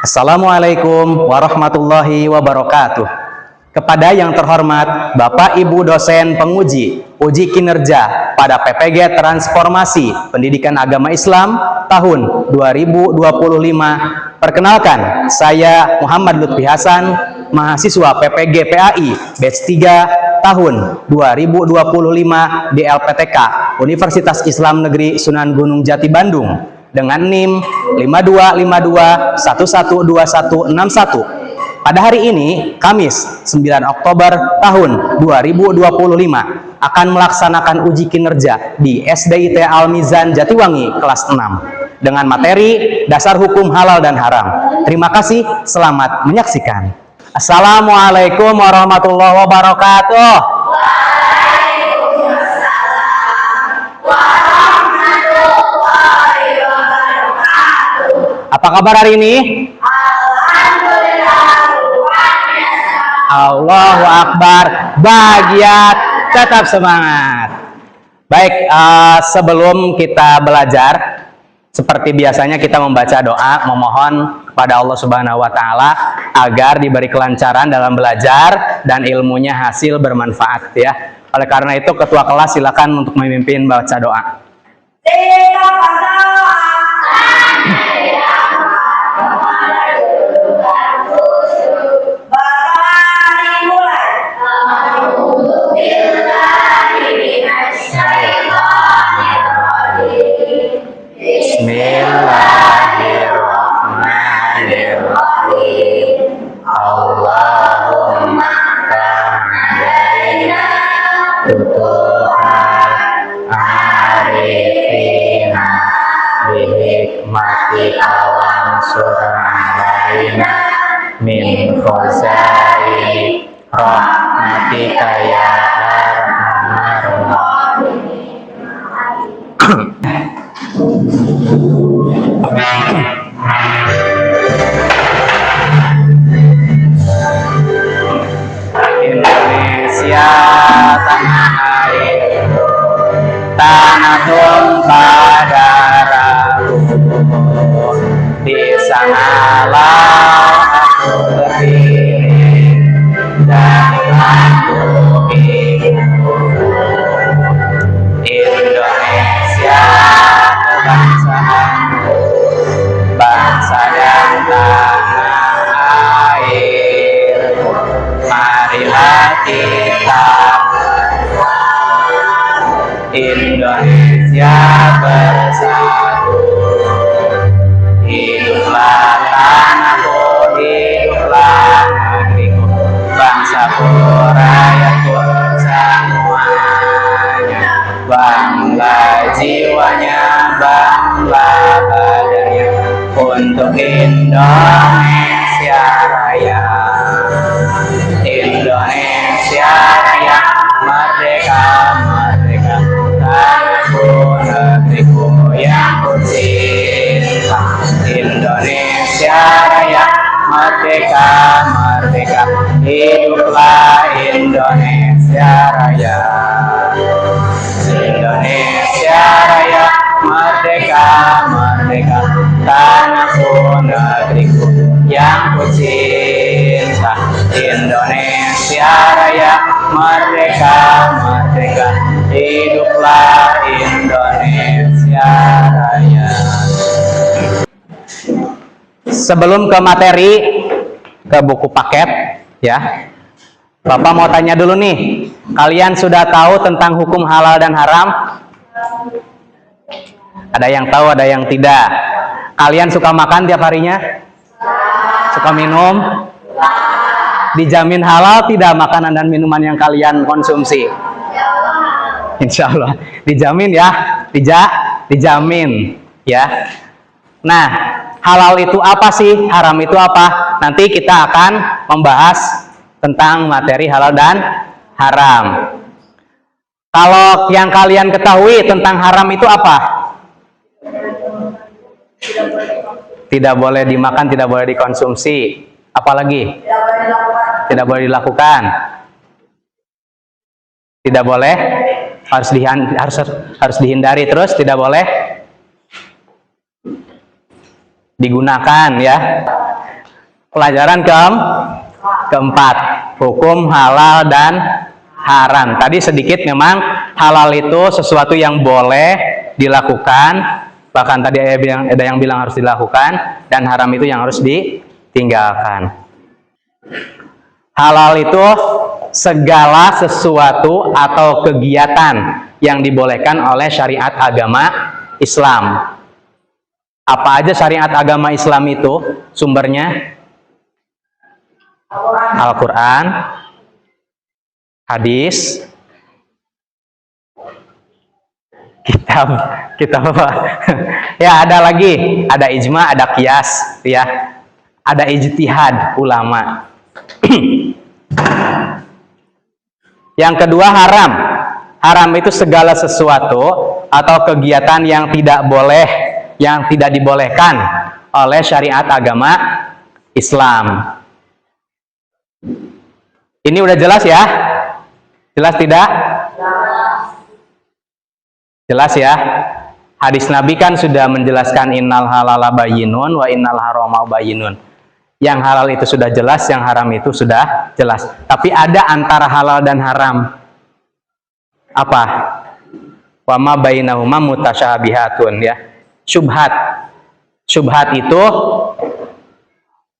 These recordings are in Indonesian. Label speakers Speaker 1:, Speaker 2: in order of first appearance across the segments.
Speaker 1: Assalamualaikum warahmatullahi wabarakatuh. Kepada yang terhormat Bapak Ibu dosen penguji uji kinerja pada PPG Transformasi Pendidikan Agama Islam tahun 2025. Perkenalkan, saya Muhammad Lutfi Hasan, mahasiswa PPG PAI batch 3 tahun 2025 di LPTK Universitas Islam Negeri Sunan Gunung Jati Bandung dengan NIM 5252112161. Pada hari ini, Kamis 9 Oktober tahun 2025, akan melaksanakan uji kinerja di SDIT Al-Mizan Jatiwangi kelas 6 dengan materi Dasar Hukum Halal dan Haram. Terima kasih, selamat menyaksikan. Assalamualaikum warahmatullahi wabarakatuh. Apa kabar hari ini? Allahu Akbar. Bahagia, tetap semangat. Baik, sebelum kita belajar, seperti biasanya kita membaca doa, memohon kepada Allah Subhanahu wa Ta'ala agar diberi kelancaran dalam belajar dan ilmunya hasil bermanfaat ya. Oleh karena itu, ketua kelas silakan untuk memimpin baca doa. Bismillahirrahmanirrahim. Allahumma kahdaina tutuhan arifina bihikmati awan suralaina min khazai rahmatika ya arhamar rahimin. Indonesia tanah air, tanah tumpah darahku, di sanalah aku berdiri dan mengakui Indonesia kebangsaanku, bangsa dan tanah air. Marilah kita Indonesia bersatu. Hiduplah tanahku, hiduplah negeriku, bangsaku, rakyatku semuanya. Bangga jiwanya, bangga badannya untuk Indonesia Raya. Indonesia Raya, merdeka, merdeka, tanahku, negeriku yang ku cinta. Indonesia Raya, merdeka, merdeka, hiduplah Indonesia Raya. Indonesia Raya, merdeka, merdeka, tanahku, negeriku yang ku cinta. Indonesia Raya, merdeka, merdeka, hiduplah Indonesia Raya. Sebelum ke materi, ke buku paket ya, Bapak mau tanya dulu nih, kalian sudah tahu tentang hukum halal dan haram? Ada yang tahu, ada yang tidak. Kalian suka makan tiap harinya? Suka minum? Dijamin halal tidak makanan dan minuman yang kalian konsumsi? Insya Allah dijamin ya, dijamin ya. Nah, halal itu apa sih? Haram itu apa? Nanti kita akan membahas tentang materi halal dan haram. Kalau yang kalian ketahui tentang haram itu apa? Tidak boleh dimakan, tidak boleh dikonsumsi. Apalagi? Tidak boleh dilakukan. Tidak boleh, harus dihindari. Terus tidak boleh digunakan ya. Pelajaran keempat, hukum halal dan haram. Tadi sedikit memang halal itu sesuatu yang boleh dilakukan, bahkan tadi ada yang bilang harus dilakukan, dan haram itu yang harus ditinggalkan. Halal itu segala sesuatu atau kegiatan yang dibolehkan oleh syariat agama Islam. Apa aja syariat agama Islam itu sumbernya? Al-Quran, hadis, kitab apa? Ya, ada lagi, ada ijma, ada qiyas, ya, ada ijtihad ulama. Yang kedua haram. Haram itu segala sesuatu atau kegiatan yang tidak boleh, yang tidak dibolehkan oleh syariat agama Islam. Ini udah jelas ya? Jelas tidak? Jelas ya? Hadis Nabi kan sudah menjelaskan innal halala bayyinun wa innal harama bayyinun. Yang halal itu sudah jelas, yang haram itu sudah jelas. Tapi ada antara halal dan haram. Apa? Wa ma bainahuma mutasyabihatun, ya. Syubhat. Syubhat itu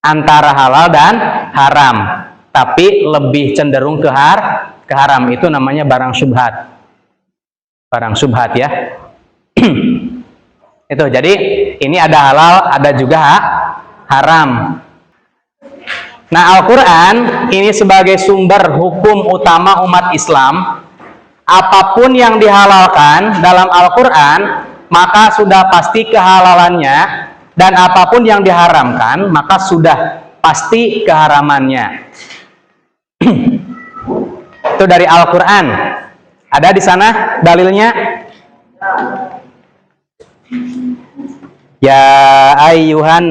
Speaker 1: antara halal dan haram, tapi lebih cenderung ke haram. Itu namanya barang syubhat. Barang syubhat, ya. Itu. Jadi ini ada halal, ada juga haram. Nah, Al-Quran ini sebagai sumber hukum utama umat Islam. Apapun yang dihalalkan dalam Al-Quran, maka sudah pasti kehalalannya, dan apapun yang diharamkan, maka sudah pasti keharamannya. Itu dari Al-Quran. Ada di sana dalilnya? Ya ayyuhan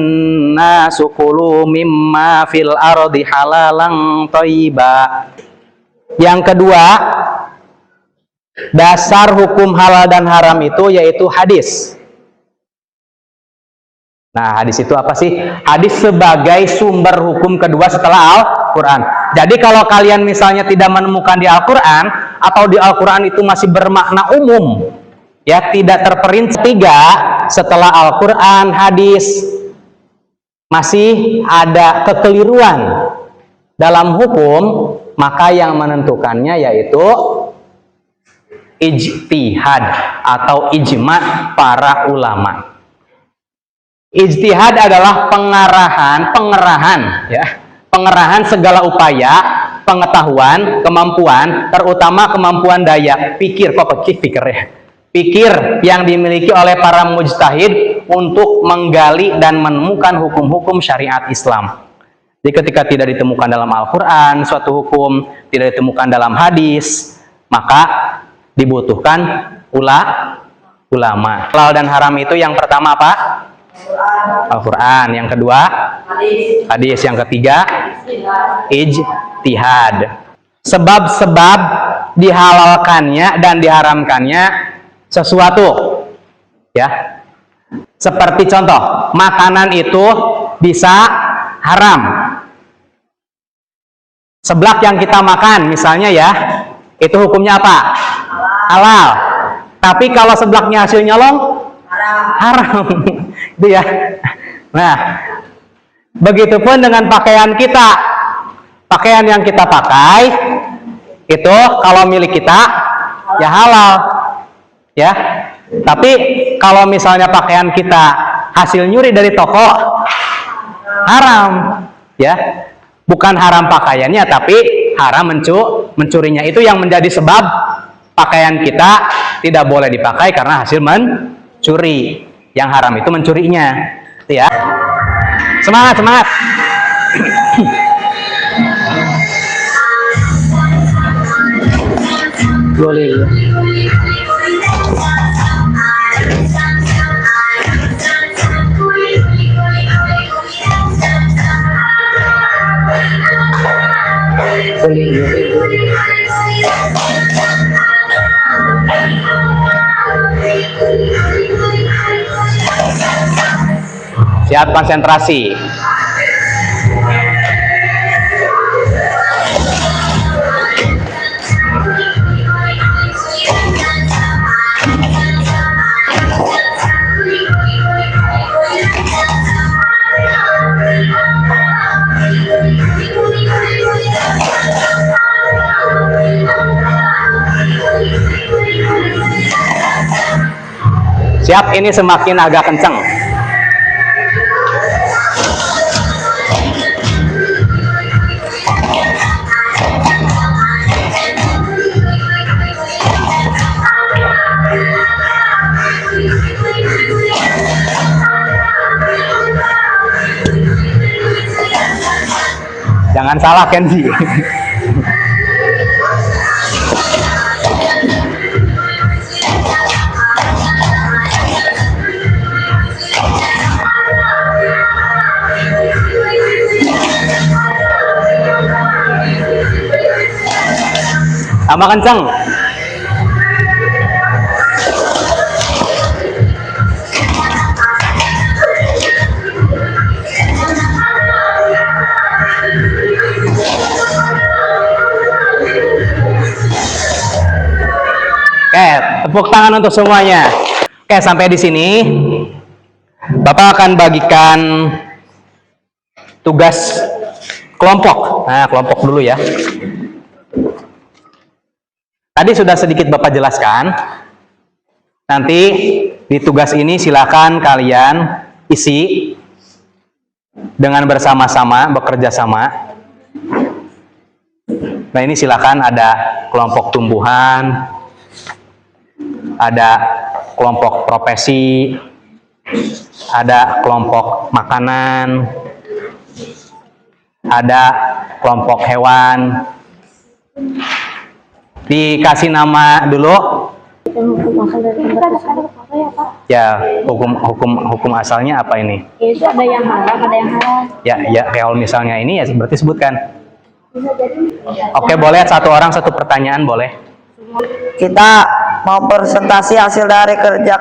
Speaker 1: nasu kulu mimma fil ardi halalan thayyiba. Yang kedua, dasar hukum halal dan haram itu yaitu hadis. Nah, hadis itu apa sih? Hadis sebagai sumber hukum kedua setelah Al-Quran. Jadi kalau kalian misalnya tidak menemukan di Al-Quran, atau di Al-Quran itu masih bermakna umum, ya, tidak terperinci, tiga setelah Al-Quran, hadis, masih ada kekeliruan dalam hukum, maka yang menentukannya yaitu ijtihad atau ijma para ulama. Ijtihad adalah pengerahan, ya, pengerahan segala upaya, pengetahuan, kemampuan, terutama kemampuan daya pikir, pikir yang dimiliki oleh para mujtahid untuk menggali dan menemukan hukum-hukum syariat Islam. Jadi ketika tidak ditemukan dalam Al-Quran suatu hukum, tidak ditemukan dalam hadis, maka dibutuhkan ulama. Halal dan haram itu yang pertama apa? Al-Quran. Yang kedua hadis. Yang ketiga ijtihad. Sebab-sebab dihalalkannya dan diharamkannya sesuatu, ya, seperti contoh, makanan itu bisa haram. Seblak yang kita makan misalnya, ya, itu hukumnya apa? Halal. Tapi kalau seblaknya hasil nyolong, haram. Itu, ya. Nah, begitupun dengan pakaian kita. Pakaian yang kita pakai itu kalau milik kita ya halal, ya. Tapi kalau misalnya pakaian kita hasil nyuri dari toko, haram, ya. Bukan haram pakaiannya, tapi haram mencurinya. Itu yang menjadi sebab pakaian kita tidak boleh dipakai karena hasil mencuri. Yang haram itu mencurinya, ya. Semangat, semangat. Boleh. Siap, konsentrasi. Siap, ini semakin agak kenceng. Jangan salah, Kenzi. Tambah kenceng. Oke, tepuk tangan untuk semuanya. Oke, sampai di sini Bapak akan bagikan tugas kelompok. Nah, kelompok dulu ya. Tadi sudah sedikit Bapak jelaskan. Nanti di tugas ini silakan kalian isi dengan bersama-sama, bekerja sama. Nah, ini silakan ada kelompok tumbuhan, ada kelompok profesi, ada kelompok makanan, ada kelompok hewan. Dikasih nama dulu.
Speaker 2: Hukum asal dari gambar tersebut apa ya, Pak?
Speaker 1: Ya, hukum asalnya apa ini?
Speaker 2: Itu ada yang haram, ada yang halal.
Speaker 1: Ya, kalau misalnya ini ya berarti sebutkan.
Speaker 2: Bisa jadi.
Speaker 1: Oke, boleh satu orang satu pertanyaan boleh.
Speaker 3: Kita mau presentasi hasil dari kerja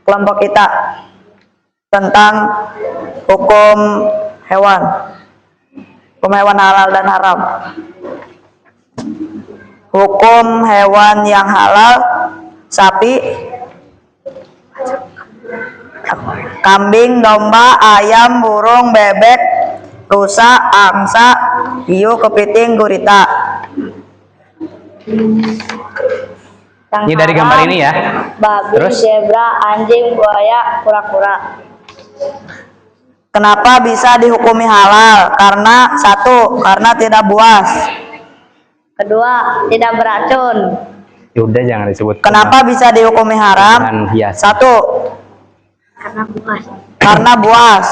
Speaker 3: kelompok kita tentang hukum hewan halal dan haram. Hukum hewan yang halal: sapi, kambing, domba, ayam, burung, bebek, rusa, angsa, hiu, kepiting, gurita.
Speaker 1: Ini dari gambar ini ya.
Speaker 2: Babi,
Speaker 1: Terus?
Speaker 2: zebra, anjing, buaya, kura-kura.
Speaker 3: Kenapa bisa dihukumi halal? Karena satu, karena tidak buas.
Speaker 2: Kedua, tidak beracun.
Speaker 1: Ya udah jangan disebut.
Speaker 3: Kenapa bisa dihukumi haram?
Speaker 1: Dengan hias.
Speaker 3: Satu,
Speaker 2: Karena buas.
Speaker 3: karena buas.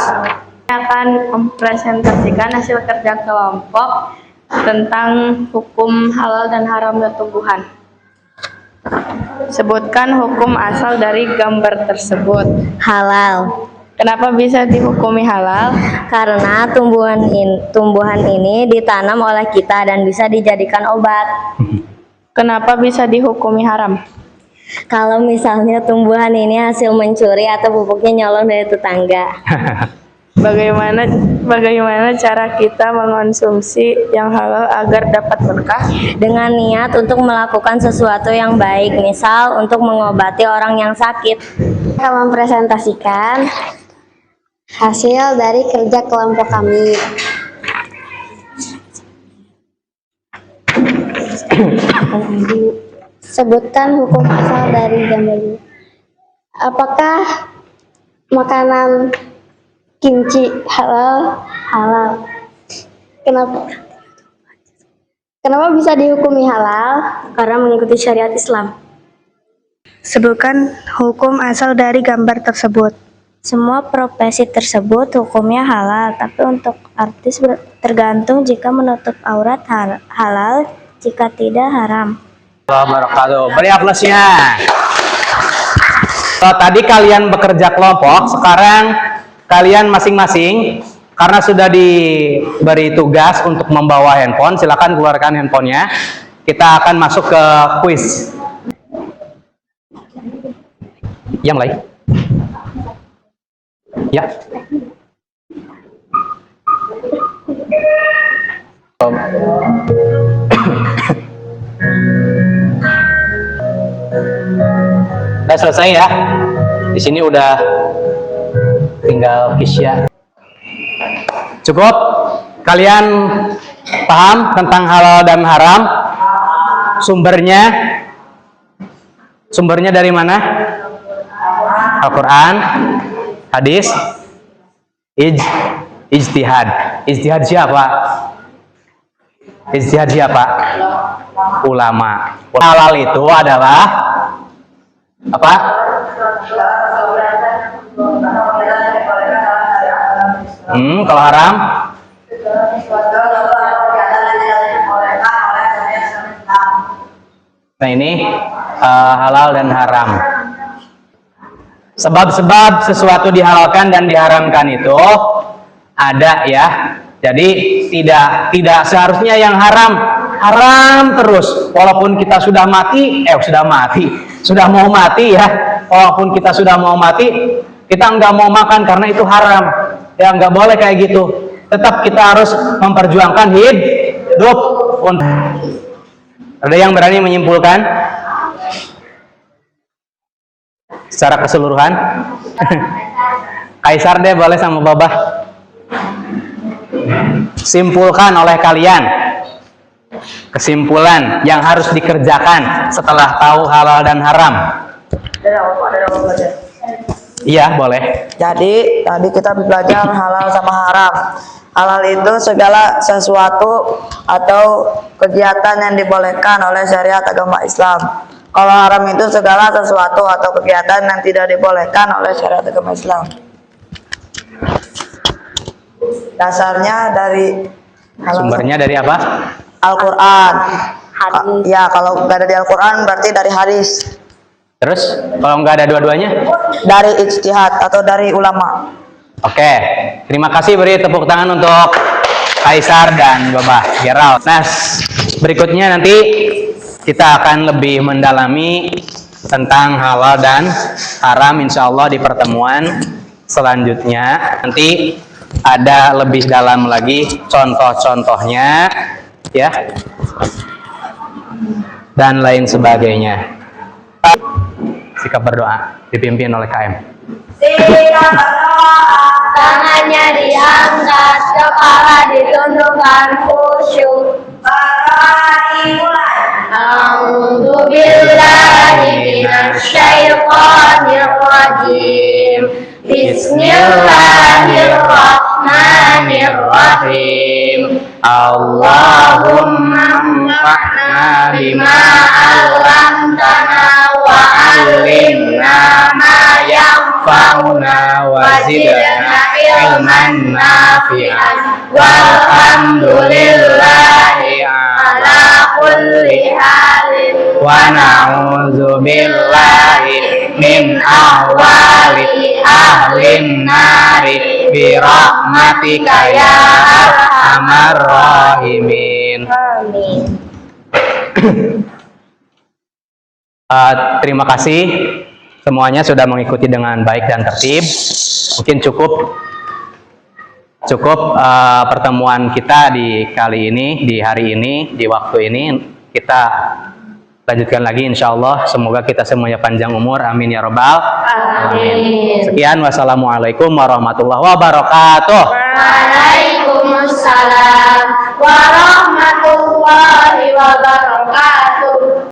Speaker 2: Saya akan mempresentasikan hasil kerja kelompok tentang hukum halal dan haram tumbuhan. Sebutkan hukum asal dari gambar tersebut.
Speaker 4: Halal,
Speaker 2: Kenapa bisa dihukumi halal?
Speaker 4: karena tumbuhan ini ditanam oleh kita dan bisa dijadikan obat.
Speaker 2: Kenapa bisa dihukumi haram?
Speaker 4: Kalau misalnya tumbuhan ini hasil mencuri atau pupuknya nyolong dari tetangga.
Speaker 2: Bagaimana cara kita mengonsumsi yang halal agar dapat berkah?
Speaker 4: Dengan niat untuk melakukan sesuatu yang baik, misal untuk mengobati orang yang sakit.
Speaker 5: Akan mempresentasikan hasil dari kerja kelompok kami. Sebutkan hukum asal dari gambar ini. Apakah makanan kimchi halal? Halal. Kenapa bisa dihukumi halal?
Speaker 4: Karena mengikuti syariat Islam.
Speaker 5: Sebutkan hukum asal dari gambar tersebut.
Speaker 4: Semua profesi tersebut hukumnya halal, tapi untuk artis tergantung, jika menutup aurat halal, jika tidak haram.
Speaker 1: Wabarakatuh. Beri aplausnya. Kalau tadi kalian bekerja kelompok, sekarang kalian masing-masing karena sudah diberi tugas untuk membawa handphone, silakan keluarkan handphonenya. Kita akan masuk ke kuis. Yang lain? Ya. Udah selesai ya. Di sini udah tinggal kisya. Cukup? Kalian paham tentang halal dan haram? Sumbernya dari mana? Al-Quran, hadis, ijtihad. Ijtihad siapa? Ijtihad siapa? Ulama. Halal itu adalah apa? Kalau haram? Nah ini halal dan haram. Sebab-sebab sesuatu dihalalkan dan diharamkan itu ada ya. Jadi tidak seharusnya yang haram terus. Walaupun kita sudah mau mati ya. Walaupun kita sudah mau mati, kita nggak mau makan karena itu haram. Ya nggak boleh kayak gitu. Tetap kita harus memperjuangkan hidup. Ada yang berani menyimpulkan secara keseluruhan? Kaisar deh boleh sama Babah. Simpulkan oleh kalian kesimpulan yang harus dikerjakan setelah tahu halal dan haram. Iya boleh.
Speaker 3: Jadi tadi kita belajar halal sama haram. Halal itu segala sesuatu atau kegiatan yang dibolehkan oleh syariat agama Islam. Kalau haram itu segala sesuatu atau kegiatan yang tidak dibolehkan oleh syariat agama Islam. Dasarnya dari
Speaker 1: Sumbernya dari apa?
Speaker 3: Al-Quran. Ya, kalau nggak ada di Al-Quran berarti dari hadis.
Speaker 1: Terus kalau nggak ada dua-duanya?
Speaker 3: Dari ijtihad atau dari ulama.
Speaker 1: Oke, terima kasih, beri tepuk tangan untuk Kaisar dan Babah Gerald. Nah, berikutnya nanti kita akan lebih mendalami tentang halal dan haram insya Allah di pertemuan selanjutnya. Nanti ada lebih dalam lagi contoh-contohnya ya dan lain sebagainya. Sikap berdoa dipimpin oleh KM.
Speaker 2: Tangannya diangkat, kepala ditundukkan, khusyuk. A'udzu billahi minasyaitonir rajim. Bismillahirrahmanirrahim.
Speaker 1: Allahumma anfa'na bima 'allamtana wa 'allimna ma yanfa'una wa zidna ilman nafi'an walhamdulillahi ala kulli halin wa na'udzu billahi min ahwali ahlin nari bi rahmatika ya arhamar rahimin.
Speaker 2: Amin.
Speaker 1: Terima kasih semuanya sudah mengikuti dengan baik dan tertib. Mungkin cukup pertemuan kita di kali ini, di hari ini, di waktu ini. Kita lanjutkan lagi insya Allah. Semoga kita semuanya panjang umur. Amin ya robbal alamin. Sekian, wassalamualaikum warahmatullahi wabarakatuh.
Speaker 2: Waalaikumsalam warahmatullahi wabarakatuh.